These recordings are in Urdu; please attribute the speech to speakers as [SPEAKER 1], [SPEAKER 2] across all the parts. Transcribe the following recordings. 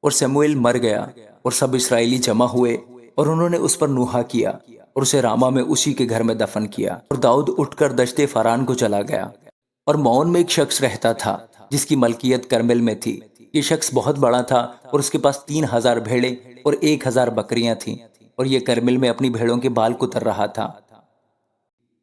[SPEAKER 1] اور سموئیل مر گیا اور سب اسرائیلی جمع ہوئے اور انہوں نے اس پر نوحہ کیا اور اسے راما میں اسی کے گھر میں دفن کیا۔ اور داؤد اٹھ کر دشت فاران کو چلا گیا، اور معون میں ایک شخص رہتا تھا جس کی ملکیت کرمل میں تھی۔ یہ شخص بہت بڑا تھا اور اس کے پاس 3,000 بھیڑیں اور 1,000 بکریاں تھیں، اور یہ کرمل میں اپنی بھیڑوں کے بال کتر رہا تھا۔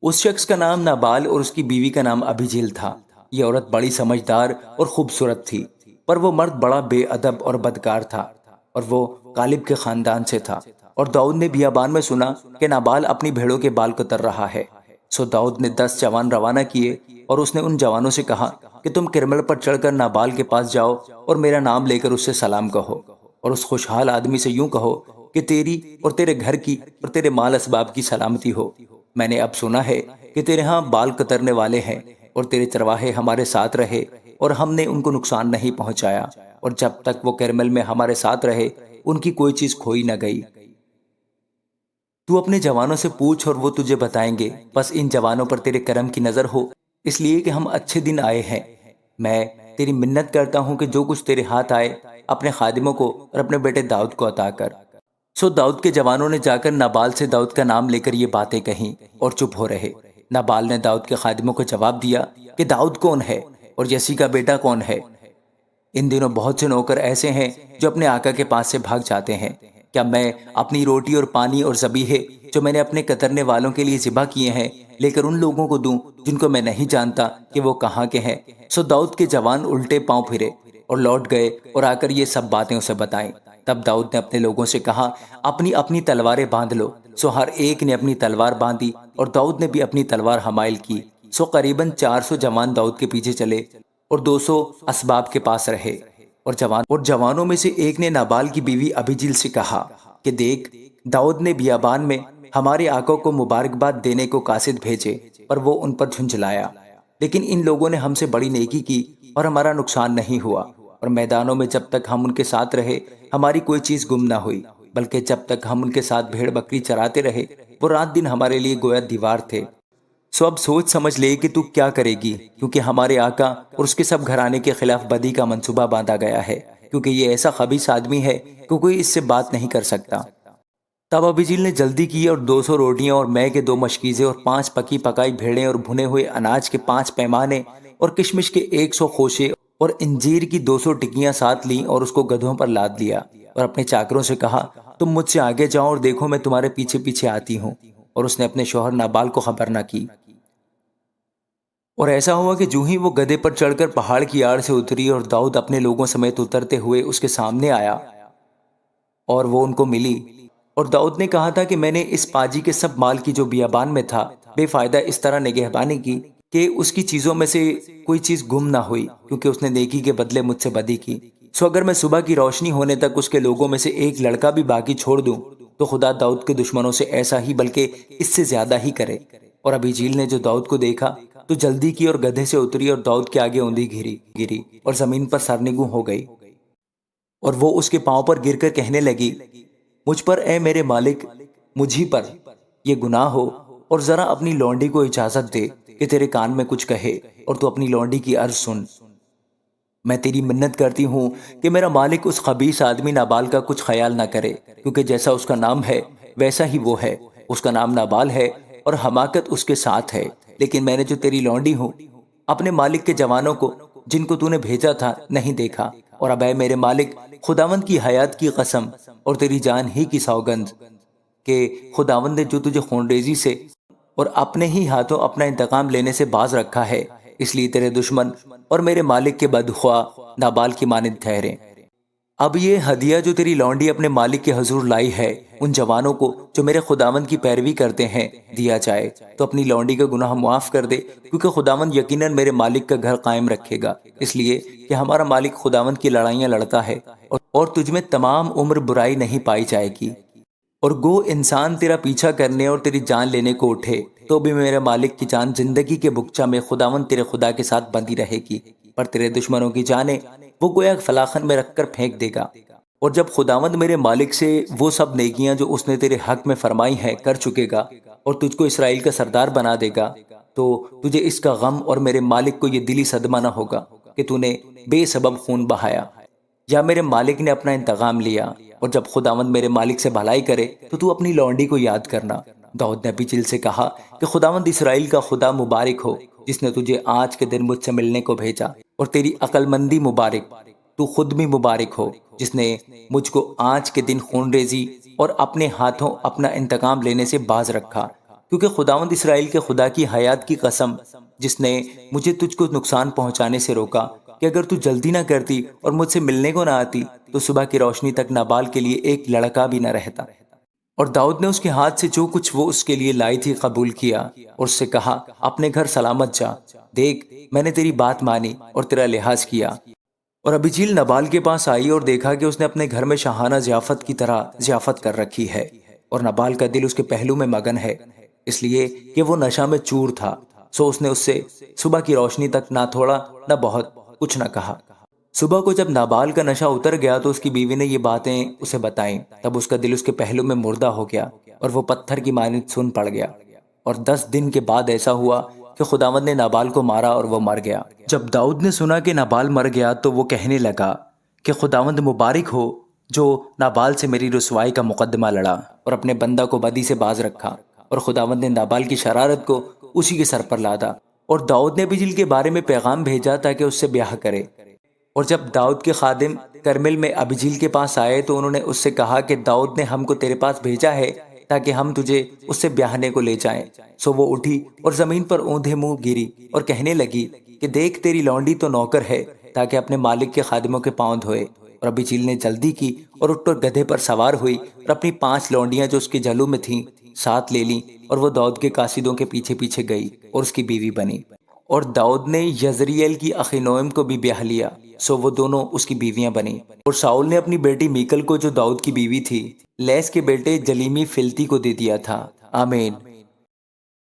[SPEAKER 1] اس شخص کا نام نابال اور اس کی بیوی کا نام ابیجیل تھا۔ یہ عورت بڑی سمجھدار اور خوبصورت تھی، پر وہ مرد بڑا بے ادب اور بدکار تھا، اور وہ غالب کے خاندان سے تھا۔ اور داؤد نے بیابان میں سنا کہ نابال اپنی بھیڑوں کے بال کتر رہا ہے، سو داؤد نے 10 جوان روانہ کیے، اور اس نے ان جوانوں سے کہا کہ تم کرمل پر چڑھ کر نابال کے پاس جاؤ اور میرا نام لے کر اس سے سلام کہو، اور اس خوشحال آدمی سے یوں کہو کہ تیری اور تیرے گھر کی اور تیرے مال اسباب کی سلامتی ہو۔ میں نے اب سنا ہے کہ تیرے ہاں بال کترنے والے ہیں، اور تیرے چرواہے ہمارے ساتھ رہے اور ہم نے ان کو نقصان نہیں پہنچایا، اور جب تک وہ کرمل میں ہمارے ساتھ رہے ان کی کوئی چیز کھوئی نہ گئی۔ تو اپنے جوانوں سے پوچھ اور وہ تجھے بتائیں گے، بس ان جوانوں پر تیرے کرم کی نظر ہو، اس لیے کہ ہم اچھے دن آئے ہیں۔ میں تیری منت کرتا ہوں کہ جو کچھ تیرے ہاتھ آئے اپنے خادموں کو اور اپنے بیٹے داؤد کو عطا کر۔ سو داؤد کے جوانوں نے جا کر نابال سے داؤد کا نام لے کر یہ باتیں کہیں اور چپ ہو رہے۔ نابال نے داؤد کے خادموں کو جواب دیا کہ داؤد کون ہے اور یسی کا بیٹا کون ہے؟ ان دنوں بہت سے نوکر ایسے ہیں جو اپنے آقا کے پاس سے بھاگ جاتے ہیں۔ کیا میں اپنی روٹی اور پانی اور ذبیحے جو میں نے اپنے کترنے والوں کے لیے ذبح کیے ہیں لے کر ان لوگوں کو دوں جن کو میں نہیں جانتا کہ وہ کہاں کے ہیں؟ سو داؤد کے جوان الٹے پاؤں پھرے اور لوٹ گئے اور آ کر یہ سب باتیں اسے بتائیں۔ تب داؤد نے اپنے لوگوں سے کہا، اپنی اپنی تلواریں باندھ لو۔ سو ہر ایک نے اپنی تلوار باندھی اور داؤد نے بھی اپنی تلوار حمائل کی۔ سو قریباً 400 جوان داؤد کے پیچھے چلے اور 200 اسباب کے پاس رہے۔ اور جوانوں میں سے ایک نے نابال کی بیوی ابیجیل سے کہا کہ دیکھ، داؤد نے بیابان میں ہمارے آقا کو مبارکباد دینے کو قاصد بھیجے، پر وہ ان پر جھنجھلایا، لیکن ان لوگوں نے ہم سے بڑی نیکی کی اور ہمارا نقصان نہیں ہوا، اور میدانوں میں جب تک ہم ان کے ساتھ رہے ہماری کوئی چیز گم نہ ہوئی، بلکہ جب تک ہم ان کے ساتھ بھیڑ بکری چراتے رہے وہ رات دن ہمارے لیے گویا دیوار تھے۔ سو اب سوچ سمجھ لے کہ تو کیا کرے گی، کیونکہ ہمارے آقا اور اس کے سب گھرانے کے خلاف بدی کا منصوبہ باندھا گیا ہے، کیونکہ یہ ایسا خبیث آدمی ہے کہ کوئی اس سے بات نہیں کر سکتا۔ تب ابیجیل نے جلدی کی اور 200 روٹیاں اور مے کے 2 مشکیزیں اور 5 پکی پکائی بھیڑیں اور بھنے ہوئے اناج کے 5 پیمانے اور کشمش کے 100 خوشے اور انجیر کی 200 ٹکیاں ساتھ لیں اور اس کو گدھوں پر لاد لیا، اور اپنے چاکروں سے کہا، تم مجھ سے آگے جاؤ اور دیکھو میں تمہارے پیچھے پیچھے آتی ہوں۔ اور اس نے اپنے شوہر نابال کو خبر نہ کی۔ اور ایسا ہوا کہ جو ہی وہ گدھے پر چڑھ کر پہاڑ کی آڑ سے اتری اور داؤد اپنے لوگوں سمیت اترتے ہوئے اس کے سامنے آیا اور وہ ان کو ملی، اور داؤد نے کہا تھا کہ میں نے اس پاجی کے سب مال کی جو بیابان میں تھا بے فائدہ اس طرح نگہبانی کی کہ اس کی چیزوں میں سے کوئی چیز گم نہ ہوئی، کیونکہ اس نے نیکی کے بدلے مجھ سے بدی کی۔ سو اگر میں صبح کی روشنی ہونے تک اس کے لوگوں میں سے ایک لڑکا بھی باقی چھوڑ دوں تو خدا داؤد کے دشمنوں سے ایسا ہی بلکہ اس سے زیادہ ہی کرے۔ اور ابیجیل نے جو داؤد کو دیکھا تو جلدی کی اور گدھے سے اتری اور داؤد کے آگے اوندھی گری اور زمین پر سرنگوں ہو گئی، اور وہ اس کے پاؤں پر گر کر کہنے لگی، مجھ پر اے میرے مالک، مجھی پر یہ گناہ ہو، اور ذرا اپنی لونڈی کو اجازت دے کہ تیرے کان میں کچھ کہے، اور تو اپنی لونڈی کی عرض سن۔ میں تیری منت کرتی ہوں کہ میرا مالک اس خبیث آدمی نابال کا کچھ خیال نہ کرے، کیونکہ جیسا اس کا نام ہے ویسا ہی وہ ہے۔ اس کا نام نابال ہے اور حماقت اس کے ساتھ ہے، لیکن میں نے جو تیری لونڈی ہوں اپنے مالک کے جوانوں کو جن کو تو نے بھیجا تھا نہیں دیکھا۔ اور اب اے میرے مالک، خداوند کی حیات کی قسم اور تیری جان ہی کی سوگند کہ خداوند نے جو تجھے خونریزی سے اور اپنے ہی ہاتھوں اپنا انتقام لینے سے باز رکھا ہے، اس لیے تیرے دشمن اور میرے مالک کے بدخواہ نابال کی مانند ٹھہرے۔ اب یہ ہدیہ جو تیری لونڈی اپنے مالک کے حضور لائی ہے ان جوانوں کو جو میرے خداوند کی پیروی کرتے ہیں دیا جائے، تو اپنی لونڈی کا گناہ معاف کر دے، کیونکہ خداوند یقیناً میرے مالک کا گھر قائم رکھے گا، اس لیے کہ ہمارا مالک خداوند کی لڑائیاں لڑتا ہے اور تجھ میں تمام عمر برائی نہیں پائی جائے گی۔ اور گو انسان تیرا پیچھا کرنے اور تیری جان لینے کو اٹھے تو بھی میرے مالک کی جان زندگی کے بکچا میں خداوند تیرے خدا کے ساتھ بندھی رہے گی، پر تیرے دشمنوں کی جانیں وہ گویا فلاخن میں رکھ کر پھینک دے گا۔ اور جب خداوند میرے مالک سے وہ سب نیکیاں جو اس نے تیرے حق میں فرمائی ہیں کر چکے گا اور تجھ کو اسرائیل کا سردار بنا دے گا، تو تجھے اس کا غم اور میرے مالک کو یہ دلی صدمہ نہ ہوگا کہ تو نے بے سبب خون بہایا۔ یا میرے مالک نے اپنا انتقام لیا، اور جب خداوند میرے مالک سے بھلائی کرے تو تو اپنی لونڈی کو یاد کرنا۔ داؤد نے ابی جیل سے کہا کہ خداوند اسرائیل کا خدا مبارک ہو، جس نے تجھے آج کے دن مجھ سے ملنے کو بھیجا، اور تیری عقل مندی مبارک، تو خود بھی مبارک ہو جس نے مجھ کو آج کے دن خون ریزی اور اپنے ہاتھوں اپنا انتقام لینے سے باز رکھا، کیونکہ خداوند اسرائیل کے خدا کی حیات کی قسم، جس نے مجھے تجھ کو نقصان پہنچانے سے روکا، کہ اگر تو جلدی نہ کرتی اور مجھ سے ملنے کو نہ آتی تو صبح کی روشنی تک نابال کے لیے ایک لڑکا بھی نہ رہتا۔ اور داؤد نے اس کے ہاتھ سے جو کچھ وہ اس کے لیے لائی تھی قبول کیا، اور اس سے کہا اپنے گھر سلامت جا، دیکھ میں نے تیری بات مانی اور تیرا لحاظ کیا۔ اور ابیجیل نبال کے پاس آئی اور دیکھا کہ اس نے اپنے گھر میں شاہانہ ضیافت کی طرح ضیافت کر رکھی ہے، اور نبال کا دل اس کے پہلو میں مگن ہے، اس لیے کہ وہ نشہ میں چور تھا۔ سو اس نے اس سے صبح کی روشنی تک نہ تھوڑا نہ بہت کچھ نہ کہا۔ صبح کو جب نابال کا نشہ اتر گیا تو اس کی بیوی نے یہ باتیں اسے بتائیں، تب اس کا دل اس کے پہلو میں مردہ ہو گیا اور وہ پتھر کی مانند سن پڑ گیا۔ اور 10 دن کے بعد ایسا ہوا کہ خداوند نے نابال کو مارا اور وہ مر گیا۔ جب داؤد نے سنا کہ نابال مر گیا تو وہ کہنے لگا کہ خداوند مبارک ہو جو نابال سے میری رسوائی کا مقدمہ لڑا اور اپنے بندہ کو بدی سے باز رکھا، اور خداوند نے نابال کی شرارت کو اسی کے سر پر لادا۔ اور داؤد نے ابیجیل کے بارے میں پیغام بھیجا تاکہ اس سے بیاہ کرے۔ اور جب داؤد کے خادم کرمل میں ابیجیل کے پاس آئے تو انہوں نے اس سے کہا کہ داؤد نے ہم کو تیرے پاس بھیجا ہے تاکہ ہم تجھے اس سے بیاہنے کو لے جائیں۔ سو وہ اٹھی اور زمین پر اوندھے منہ گری اور کہنے لگی کہ دیکھ تیری لونڈی تو نوکر ہے تاکہ اپنے مالک کے خادموں کے پاؤں دھوئے۔ اور ابیجیل نے جلدی کی اور اٹھ کر گدھے پر سوار ہوئی اور اپنی 5 لونڈیاں جو اس کے جلو میں تھیں ساتھ لے لیں، اور وہ داؤد کے قاصدوں کے پیچھے پیچھے گئی اور اس کی بیوی بنی۔ اور داؤد نے یزریل کی اخینوئم کو بھی بیاہ لیا، سو وہ دونوں اس کی بیویاں بنی۔ اور شاؤل نے اپنی بیٹی میکل کو جو داؤد کی بیوی تھی لیس کے بیٹے جلیمی فلتی کو دے دیا تھا۔ آمین۔